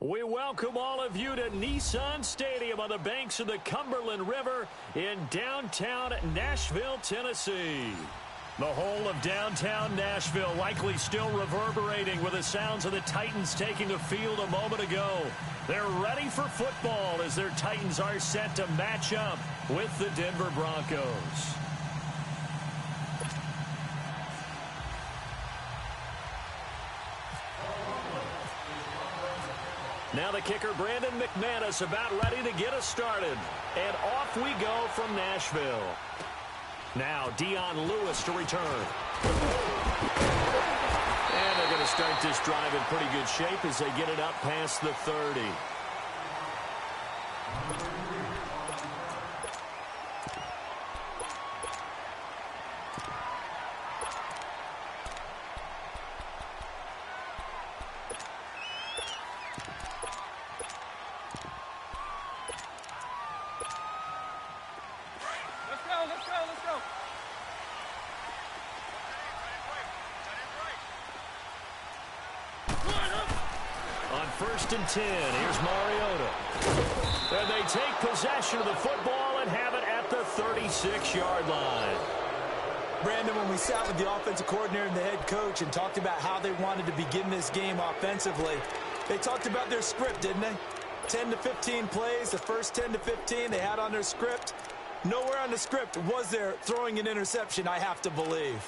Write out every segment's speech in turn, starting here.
We welcome all of you to Nissan Stadium on the banks of the Cumberland River in downtown Nashville, Tennessee. The whole of downtown Nashville likely still reverberating with the sounds of the Titans taking the field a moment ago. They're ready for football as their Titans are set to match up with the Denver Broncos. Now the kicker, Brandon McManus, about ready to get us started. And off we go from Nashville. Now Dion Lewis to return. And they're going to start this drive in pretty good shape as they get it up past the 30. First and 10. Here's Mariota. And they take possession of the football and have it at the 36-yard line. Brandon, when we sat with the offensive coordinator and the head coach and talked about how they wanted to begin this game offensively, they talked about their script, didn't they? 10 to 15 plays, the first 10 to 15 they had on their script. Nowhere on the script was there throwing an interception, I have to believe.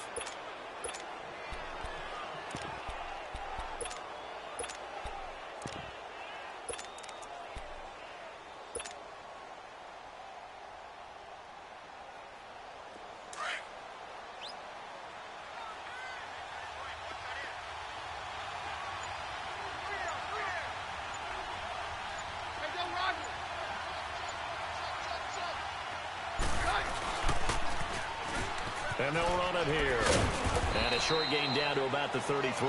And they'll run it here. And a short gain down to about the 33.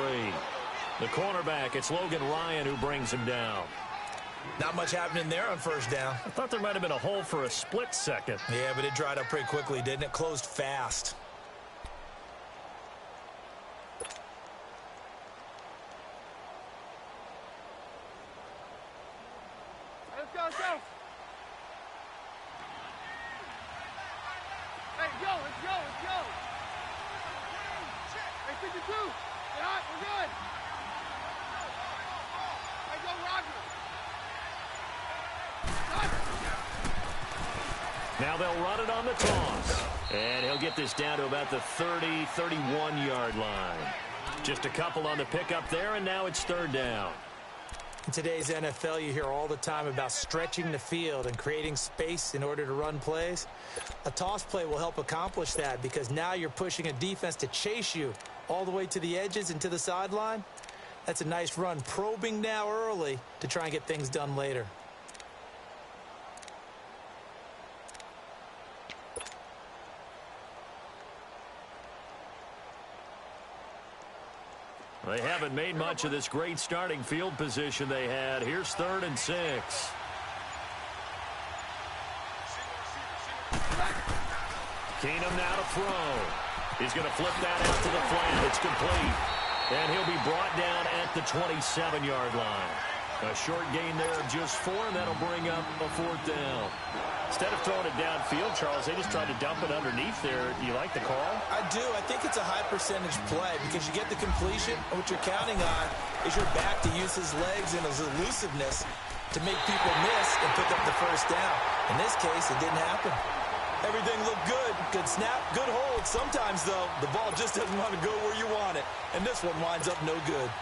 The cornerback, it's Logan Ryan who brings him down. Not much happening there on first down. I thought there might have been a hole for a split second. Yeah, but it dried up pretty quickly, didn't it? Closed fast. Let's go, let's go. Hey, go, let's go, let's go. Hey, 52. Get hot, we're good. Hey, go, Roger. Now they'll run it on the toss. And he'll get this down to about the 30, 31-yard line. Just a couple on the pickup there, and now it's third down. In today's NFL, you hear all the time about stretching the field and creating space in order to run plays. A toss play will help accomplish that because now you're pushing a defense to chase you all the way to the edges and to the sideline. That's a nice run, probing now early to try and get things done later. They haven't made much of this great starting field position they had. Here's 3rd and 6. Keenum now to throw. He's going to flip that out to the flat. It's complete. And he'll be brought down at the 27-yard line. A short gain there of just 4, and that'll bring up a 4th down. Instead of throwing it downfield, Charles, they just tried to dump it underneath there. Do you like the call? I do. I think it's a high percentage play because you get the completion. And what you're counting on is your back to use his legs and his elusiveness to make people miss and pick up the first down. In this case, it didn't happen. Everything looked good. Good snap, good hold. Sometimes, though, the ball just doesn't want to go where you want it. And this one winds up no good.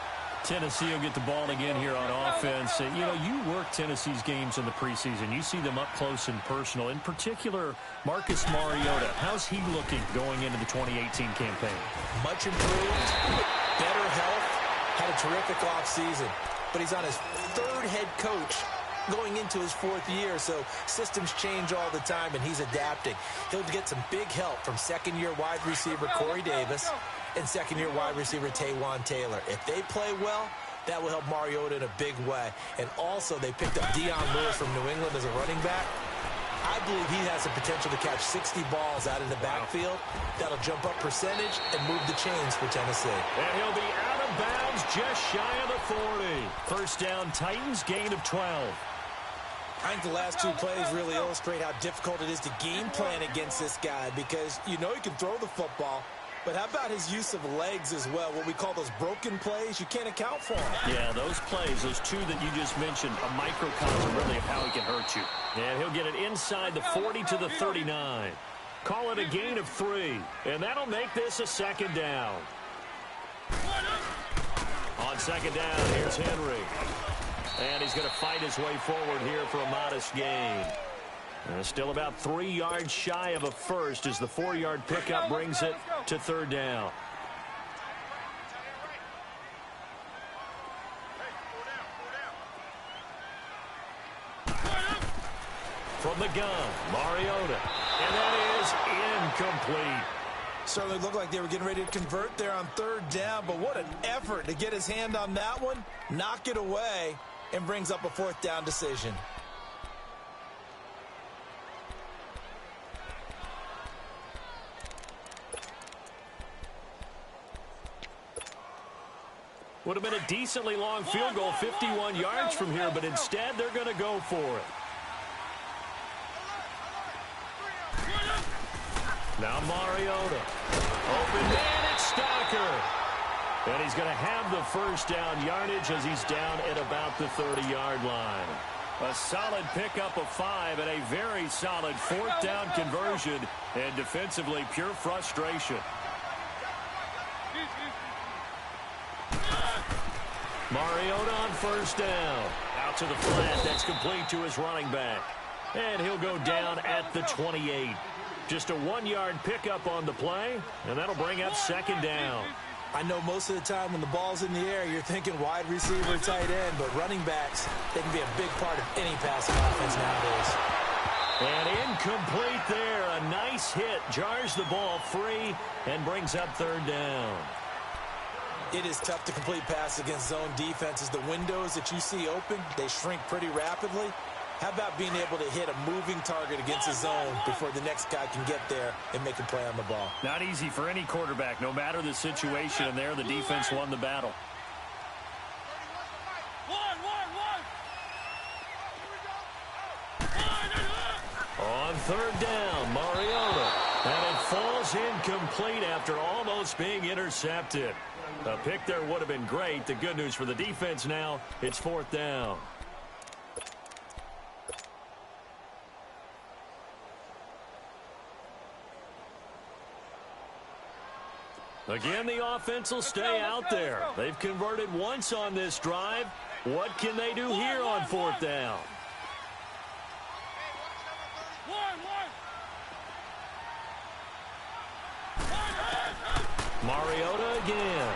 Tennessee will get the ball again here on offense. You know, you work Tennessee's games in the preseason. You see them up close and personal. In particular, Marcus Mariota. How's he looking going into the 2018 campaign? Much improved, better health, had a terrific offseason. But he's on his 3rd head coach going into his 4th year, so systems change all the time, and he's adapting. He'll get some big help from second-year wide receiver Corey Davis and second-year wide receiver Taywan Taylor. If they play well, that will help Mariota in a big way. And also, they picked up Dion Lewis from New England as a running back. I believe he has the potential to catch 60 balls out of the backfield. That'll jump up percentage and move the chains for Tennessee. And he'll be out of bounds just shy of the 40. First down, Titans, gain of 12. I think the last two plays really illustrate how difficult it is to game plan against this guy because you know he can throw the football, but how about his use of legs as well? What we call those broken plays, you can't account for them. Yeah, those plays, those two that you just mentioned, a microcosm really of how he can hurt you. And he'll get it inside the 40 to the 39. Call it a gain of 3, and that'll make this a second down. On second down, here's Henry. And he's going to fight his way forward here for a modest gain. Still about 3 yards shy of a first as the 4-yard pickup brings it to third down. From the gun, Mariota. And that is incomplete. Certainly looked like they were getting ready to convert there on third down, but what an effort to get his hand on that one, knock it away, and brings up a fourth down decision. Would have been a decently long field goal, 51 yards from here, but instead they're going to go for it. Now Mariota. Open man, it's Stocker. And he's going to have the first down yardage as he's down at about the 30-yard line. A solid pickup of 5 and a very solid fourth down conversion. And defensively, pure frustration. Mariota on first down. Out to the flat. That's complete to his running back. And he'll go down at the 28. Just a 1-yard pickup on the play, and that'll bring up second down. I know most of the time when the ball's in the air, you're thinking wide receiver, tight end, but running backs, they can be a big part of any passing offense nowadays. And incomplete there. A nice hit. Jars the ball free and brings up third down. It is tough to complete passes against zone defenses. The windows that you see open, they shrink pretty rapidly. How about being able to hit a moving target against a zone before the next guy can get there and make a play on the ball? Not easy for any quarterback, no matter the situation, and there the defense won the battle. On third down, Mariota. And it falls incomplete after almost being intercepted. A pick there would have been great. The good news for the defense now, it's fourth down. Again, the offense will stay out there. They've converted once on this drive. What can they do here on fourth down? Mariota again.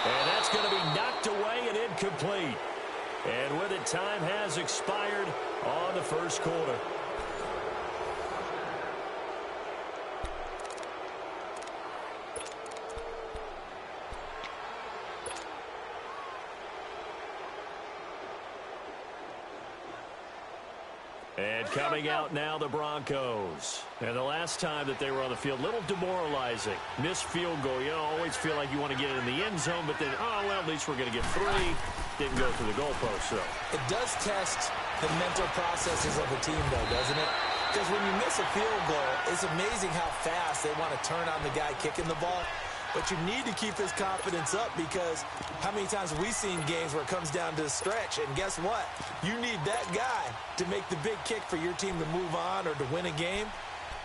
And that's going to be knocked away and incomplete. And with it, time has expired on the first quarter. And coming out now, the Broncos. And the last time that they were on the field, a little demoralizing. Missed field goal. You always feel like you want to get it in the end zone, but then, oh, well, at least we're going to get 3. Didn't go through the goalpost, though. It does test the mental processes of a team, though, doesn't it? Because when you miss a field goal, it's amazing how fast they want to turn on the guy kicking the ball. But you need to keep his confidence up because how many times have we seen games where it comes down to a stretch, and guess what? You need that guy to make the big kick for your team to move on or to win a game.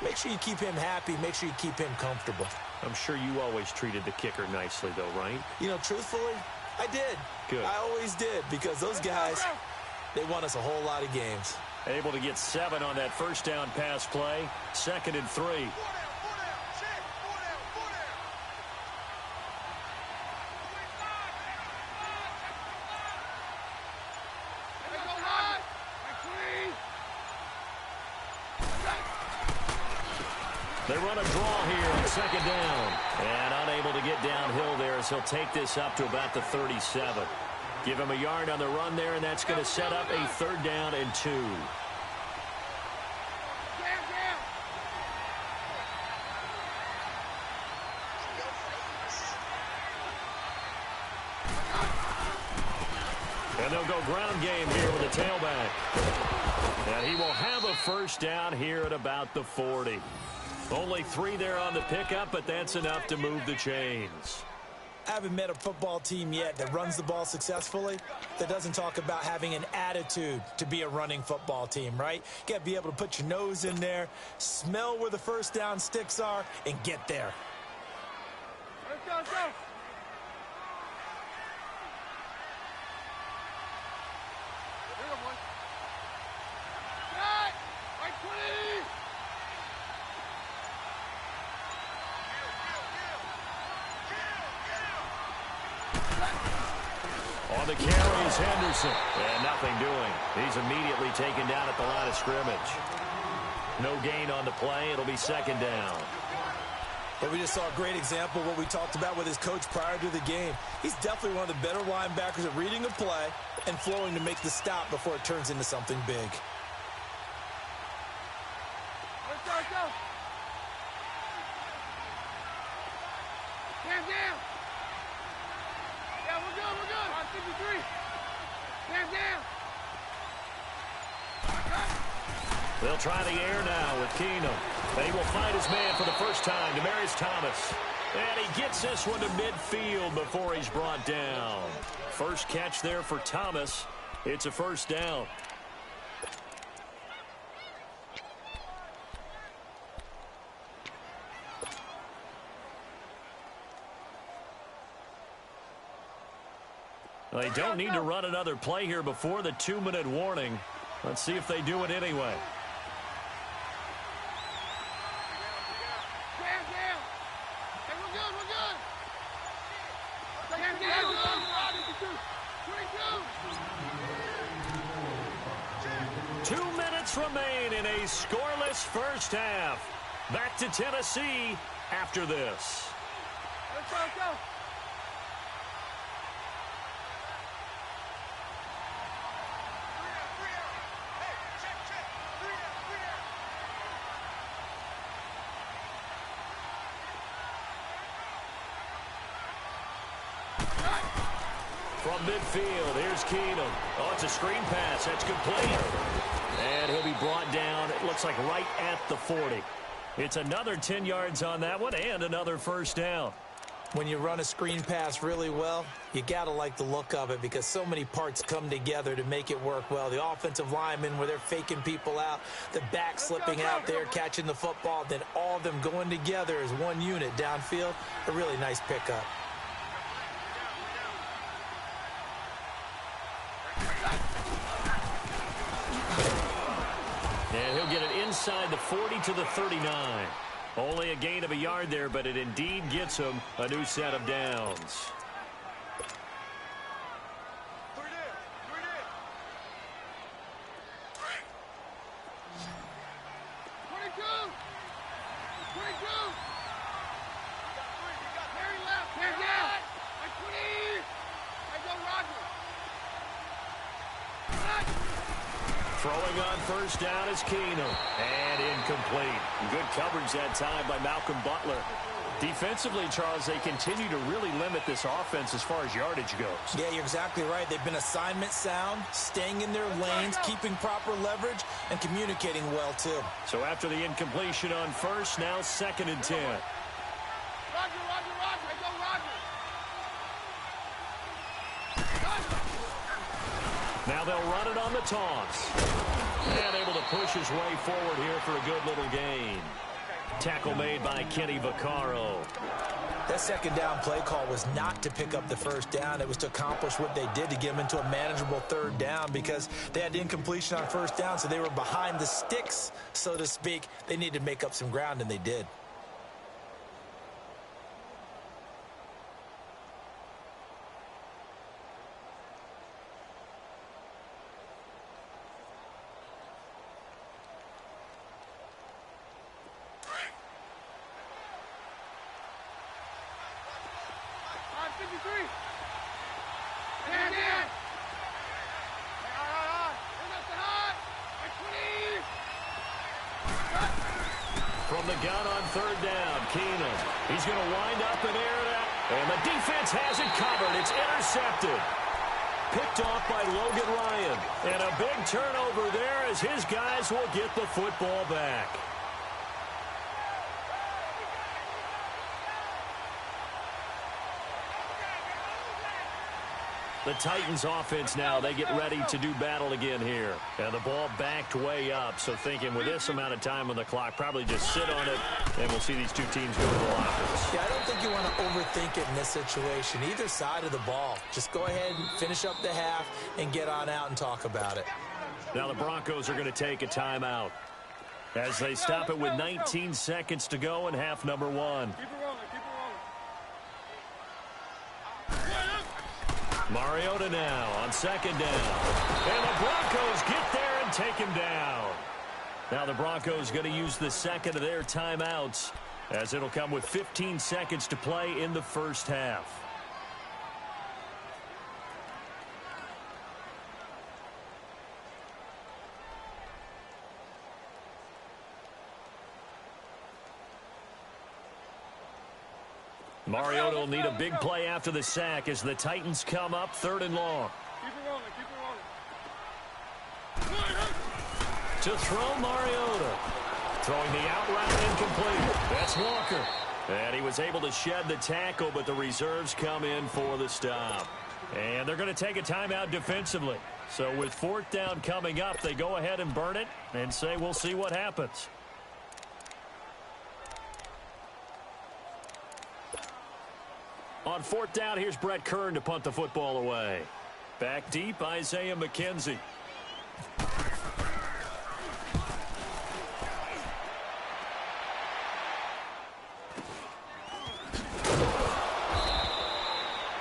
Make sure you keep him happy. Make sure you keep him comfortable. I'm sure you always treated the kicker nicely, though, right? You know, truthfully, I did. Good. I always did because those guys, they won us a whole lot of games. Able to get 7 on that first down pass play. 2nd and 3. They run a draw here on 2nd down. And unable to get downhill there as he'll take this up to about the 37. Give him a yard on the run there, and that's going to set up a 3rd down and 2. And they'll go ground game here with a tailback. And he will have a first down here at about the 40. Only 3 there on the pickup, but that's enough to move the chains. I haven't met a football team yet that runs the ball successfully that doesn't talk about having an attitude to be a running football team, right? You got to be able to put your nose in there, smell where the first down sticks are, and get there. Let's go, let's go. Here we go, boys. Right, right 20. On the carry is Henderson. And nothing doing. He's immediately taken down at the line of scrimmage. No gain on the play. It'll be second down. But we just saw a great example of what we talked about with his coach prior to the game. He's definitely one of the better linebackers at reading a play and flowing to make the stop before it turns into something big. Let's go, let's go. Hands down. Yeah, we're good, we're good. 53. Hands down. They'll try the air now with Keenum. They will find his man for the first time, Demaryius Thomas. And he gets this one to midfield before he's brought down. First catch there for Thomas. It's a first down. They don't need to run another play here before the 2-minute warning. Let's see if they do it anyway. Hands down. Hey, we're good, we're good. Hands down. 22. 2 minutes remain in a scoreless first half. Back to Tennessee after this. Let's go, let's go. From midfield, here's Keenum. Oh, it's a screen pass. That's complete. And he'll be brought down, it looks like right at the 40. It's another 10 yards on that one and another first down. When you run a screen pass really well, you got to like the look of it because so many parts come together to make it work well. The offensive linemen where they're faking people out, the back slipping out there, catching the football, then all of them going together as one unit downfield. A really nice pickup. And he'll get it inside the 40 to the 39. Only a gain of a yard there, but it indeed gets him a new set of downs. 22. 22. Very left. Hands down. Like 20. Hey, go, Roger. Throwing on first down is Keenum. And incomplete. Good coverage that time by Malcolm Butler. Defensively, Charles, they continue to really limit this offense as far as yardage goes. Yeah, you're exactly right. They've been assignment sound, staying in their lanes, keeping proper leverage, and communicating well, too. So after the incompletion on first, now 2nd and 10. Roger, Roger, Roger. Hey, go, Roger. Now they'll run it on the toss. And able to push his way forward here for a good little gain. Tackle made by Kenny Vaccaro. That second down play call was not to pick up the first down. It was to accomplish what they did to get them into a manageable third down because they had incompletion on first down, so they were behind the sticks, so to speak. They needed to make up some ground, and they did. From the gun on third down, Keenum. He's going to wind up and air it out. And the defense has it covered. It's intercepted. picked off by Logan Ryan. And a big turnover there as his guys will get the football back. The Titans offense now, they get ready to do battle again here. And the ball backed way up, so thinking with this amount of time on the clock, probably just sit on it, and we'll see these two teams go to the lockers. Yeah, I don't think you want to overthink it in this situation. Either side of the ball. Just go ahead and finish up the half and get on out and talk about it. Now the Broncos are going to take a timeout as they stop it with 19 seconds to go in half number one. Keep it rolling, keep it rolling. Mariota now on second down. And the Broncos get there and take him down. Now the Broncos going to use the second of their timeouts as it'll come with 15 seconds to play in the first half. Mariota will need a big play after the sack as the Titans come up 3rd and long. Keep it rolling, keep it rolling. To throw Mariota. Throwing the out route incomplete. That's Walker. And he was able to shed the tackle, but the reserves come in for the stop. And they're going to take a timeout defensively. So with 4th down coming up, they go ahead and burn it and say we'll see what happens. On 4th down, here's Brett Kern to punt the football away. Back deep, Isaiah McKenzie.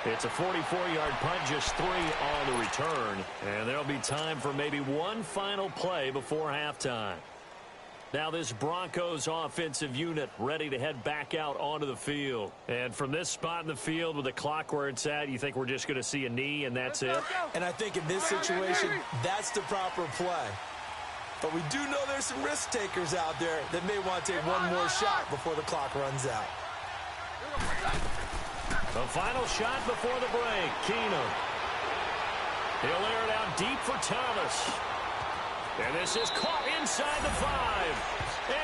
It's a 44-yard punt, just 3 on the return. And there'll be time for maybe one final play before halftime. Now this Broncos offensive unit ready to head back out onto the field. And from this spot in the field with the clock where it's at, you think we're just going to see a knee and that's it? And I think in this situation, that's the proper play. But we do know there's some risk takers out there that may want to take one more shot before the clock runs out. The final shot before the break, Keenum. He'll air it out deep for Thomas. And this is caught inside the 5.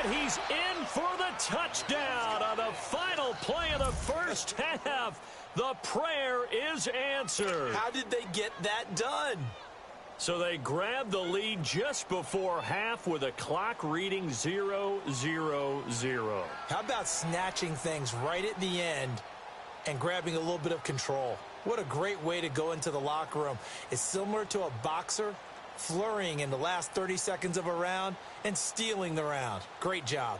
And he's in for the touchdown on the final play of the first half. The prayer is answered. How did they get that done? So they grabbed the lead just before half with a clock reading 0-0-0. How about snatching things right at the end and grabbing a little bit of control? What a great way to go into the locker room. It's similar to a boxer flurrying in the last 30 seconds of a round and stealing the round. Great job.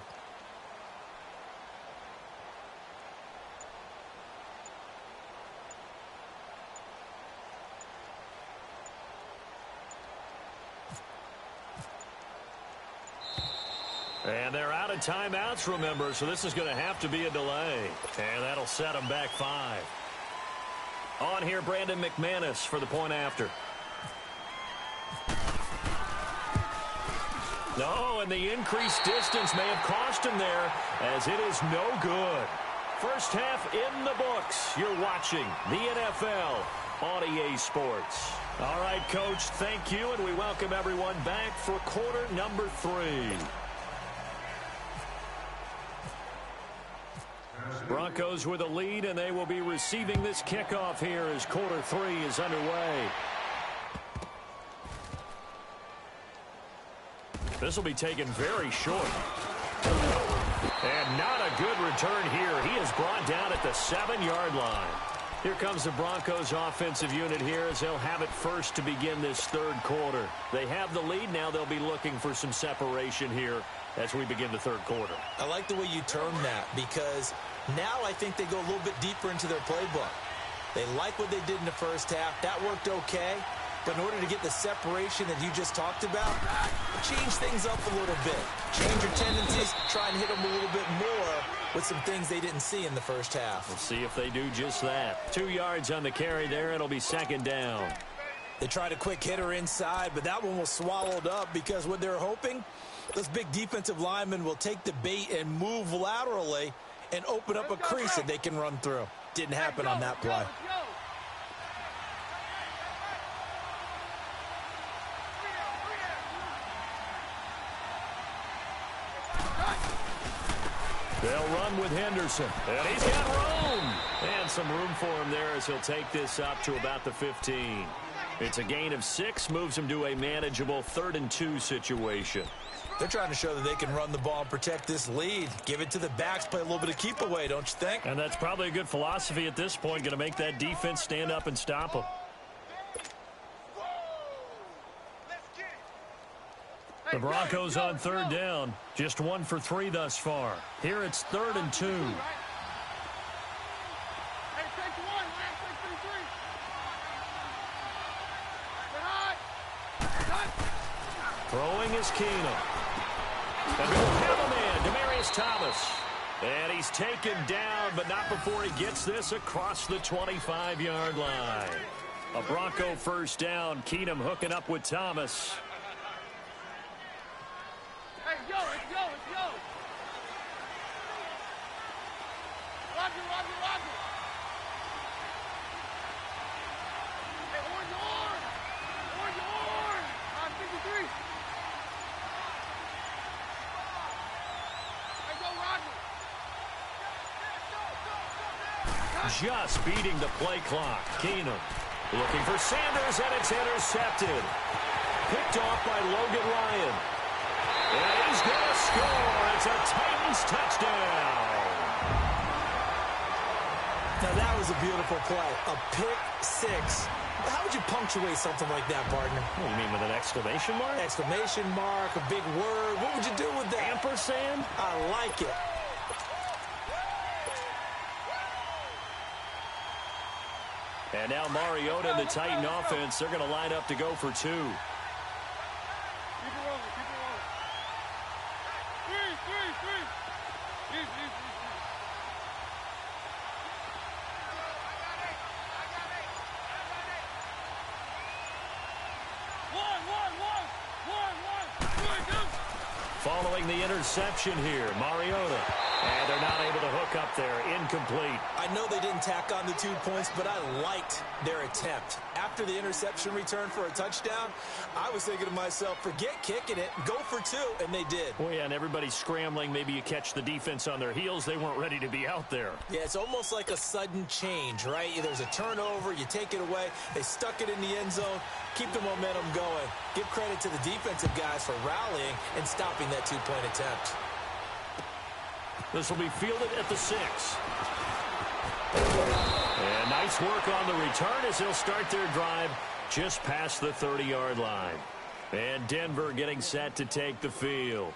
And they're out of timeouts, remember, so this is going to have to be a delay. And that'll set them back 5. On here, Brandon McManus for the point after. No, and the increased distance may have cost him there, as it is no good. First half in the books. You're watching the NFL on EA Sports. All right, Coach, thank you, and we welcome everyone back for quarter number 3. Broncos with a lead, and they will be receiving this kickoff here as quarter 3 is underway. This will be taken very short. And not a good return here. He is brought down at the 7-yard line. Here comes the Broncos offensive unit here as they'll have it first to begin this 3rd quarter. They have the lead. Now they'll be looking for some separation here as we begin the 3rd quarter. I like the way you term that because now I think they go a little bit deeper into their playbook. They like what they did in the first half. That worked okay. But in order to get the separation that you just talked about, change things up a little bit. Change your tendencies, try and hit them a little bit more with some things they didn't see in the first half. We'll see if they do just that. 2 yards on the carry there. It'll be 2nd down. They tried a quick hitter inside, but that one was swallowed up because what they're hoping, those big defensive linemen will take the bait and move laterally and open up a crease that they can run through. Didn't happen on that play. They'll run with Henderson. And he's got room. And some room for him there as he'll take this up to about the 15. It's a gain of 6, moves him to a manageable 3rd and 2 situation. They're trying to show that they can run the ball and protect this lead. Give it to the backs, play a little bit of keep away, don't you think? And that's probably a good philosophy at this point, going to make that defense stand up and stop them. The Broncos on 3rd down. Just 1 for 3 thus far. Here it's 3rd and 2. Throwing is Keenum. And we'll have a man, Demaryius Thomas. And he's taken down, but not before he gets this across the 25-yard line. A Bronco first down. Keenum hooking up with Thomas. Hey, let's go, let's go, let's go. Roger, Roger, Roger. Hey, orange, orange. Orange, orange. On 53. Hey, go, Roger. Just beating the play clock. Keenum looking for Sanders, and it's intercepted. Picked off by Logan Ryan. And he's going to score. It's a Titans touchdown. Now, that was a beautiful play. A pick 6. How would you punctuate something like that, partner? What do you mean, with an exclamation mark? Exclamation mark, a big word. What would you do with that? Ampersand? I like it. And now Mariota and the Titan offense, they're going to line up to go for 2. Keep it rolling, keep it rolling. 3. Easy. One. Following the interception here, Mariota. And they're not able to hook up there. Incomplete. I know they didn't tack on the 2 points, but I liked their attempt. After the interception return for a touchdown, I was thinking to myself, forget kicking it, go for 2, and they did. Well, yeah, and everybody's scrambling. Maybe you catch the defense on their heels. They weren't ready to be out there. Yeah, it's almost like a sudden change, right? There's a turnover, you take it away, they stuck it in the end zone, keep the momentum going. Give credit to the defensive guys for rallying and stopping that 2-point attempt. This will be fielded at the 6. And nice work on the return as they'll start their drive just past the 30-yard line. And Denver getting set to take the field.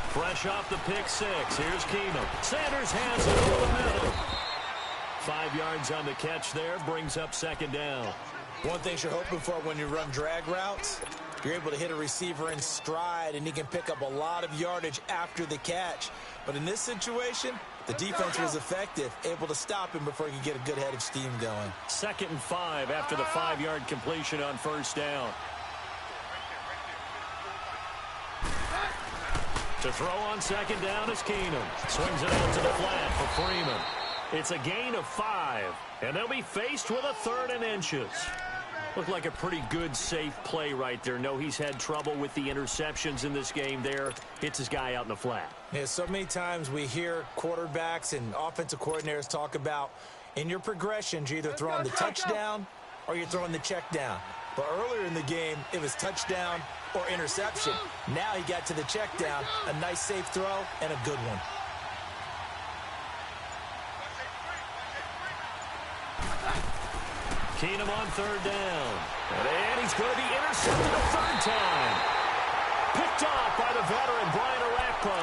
Fresh off the pick 6. Here's Keenum. Sanders has it over the middle. 5 yards on the catch there. Brings up 2nd down. One thing you're hoping for when you run drag routes, you're able to hit a receiver in stride, and he can pick up a lot of yardage after the catch. But in this situation, the defense was effective, able to stop him before he could get a good head of steam going. 2nd and 5 after the 5-yard completion on 1st down. To throw on 2nd down is Keenum. Swings it out to the flat for Freeman. It's a gain of 5, and they'll be faced with a 3rd and inches. Looked like a pretty good, safe play right there. No, he's had trouble with the interceptions in this game there. Hits his guy out in the flat. Yeah, so many times we hear quarterbacks and offensive coordinators talk about in your progressions, you're either throwing the touchdown or you're throwing the check down. But earlier in the game, it was touchdown or interception. Now he got to the check down, a nice safe throw, and a good one. Keenum on third down. And he's going to be intercepted a third time. Picked off by the veteran Brian Orakpo.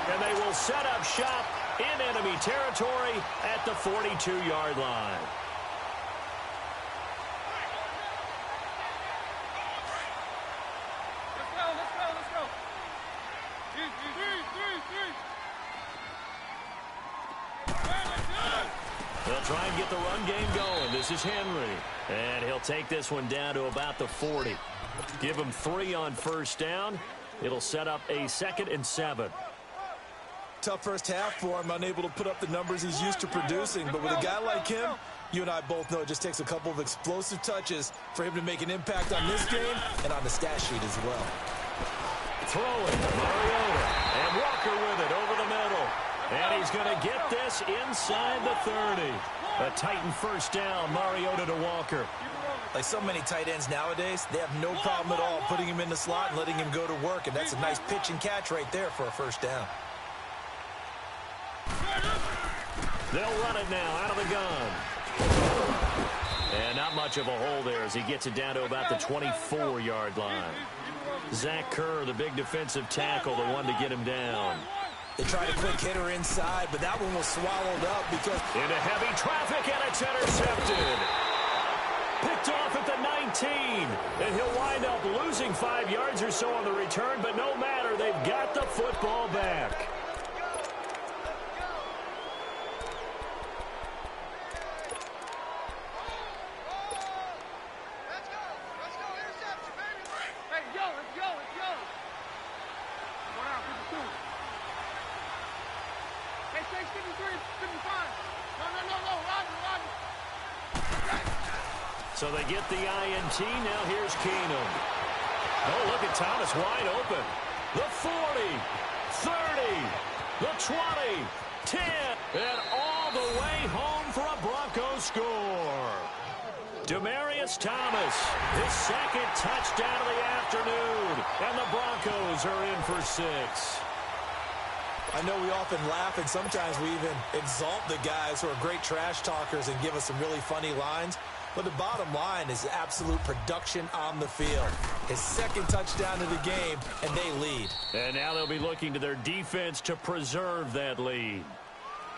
And they will set up shop in enemy territory at the 42-yard line. Let's go. Three. They'll try and get the run game going. This is Henry. And he'll take this one down to about the 40. Give him 3 on first down. It'll set up a 2nd and 7. Tough first half for him, unable to put up the numbers he's used to producing. But with a guy like him, you and I both know it just takes a couple of explosive touches for him to make an impact on this game and on the stat sheet as well. Throwing, Mariota, and Walker with it over the middle. And he's going to get this inside the 30. A Titan first down, Mariota to Walker. Like so many tight ends nowadays, they have no problem at all putting him in the slot and letting him go to work. And that's a nice pitch and catch right there for a first down. They'll run it now out of the gun. And not much of a hole there as he gets it down to about the 24-yard line. Zach Kerr, the big defensive tackle, the one to get him down. They tried a quick hitter inside, but that one was swallowed up because... Into heavy traffic, and it's intercepted. Picked off at the 19. And he'll wind up losing 5 yards or so on the return, but no matter, they've got the football back. So they get the INT. Now here's Keenum. Oh, look at Thomas wide open. The 40, 30, the 20, 10, and all the way home for a Broncos score. Demaryius Thomas, his 2nd touchdown of the afternoon, and the Broncos are in for 6. I know we often laugh, and sometimes we even exalt the guys who are great trash talkers and give us some really funny lines. But the bottom line is absolute production on the field. His 2nd touchdown of the game, and they lead. And now they'll be looking to their defense to preserve that lead.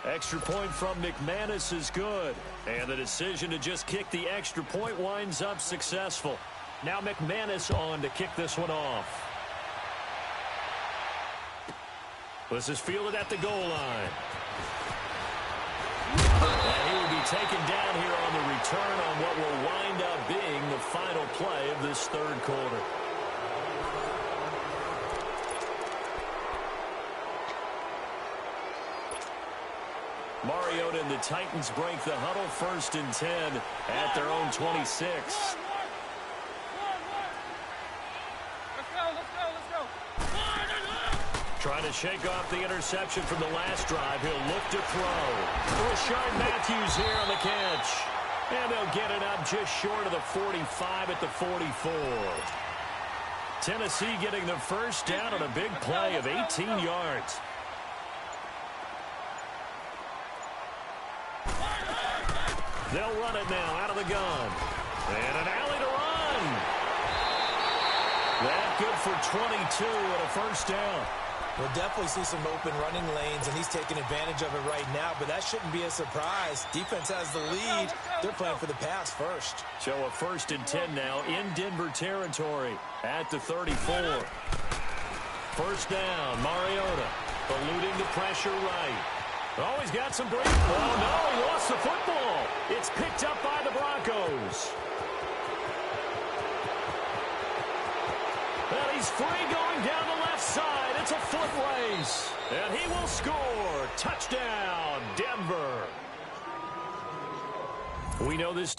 Extra point from McManus is good. And the decision to just kick the extra point winds up successful. Now McManus on to kick this one off. This is fielded at the goal line. And he will be taken down here on the return on what will wind up being the final play of this 3rd quarter. Mariota and the Titans break the huddle, 1st and 10 at their own 26. Trying to shake off the interception from the last drive. He'll look to throw. Rashard Matthews here on the catch. And they'll get it up just short of the 45 at the 44. Tennessee getting the first down on a big play of 18 yards. They'll run it now out of the gun. And an alley to run. That good for 22 and a first down. We'll definitely see some open running lanes, and he's taking advantage of it right now, but that shouldn't be a surprise. Defense has the lead. They're playing for the pass first. So a 1st and 10 now in Denver territory at the 34. First down, Mariota eluding the pressure right. Oh, he's got some break. Oh, no, he lost the football. It's picked up by the Broncos. And he's free going down the left side. It's a foot race. And he will score. Touchdown, Denver. We know this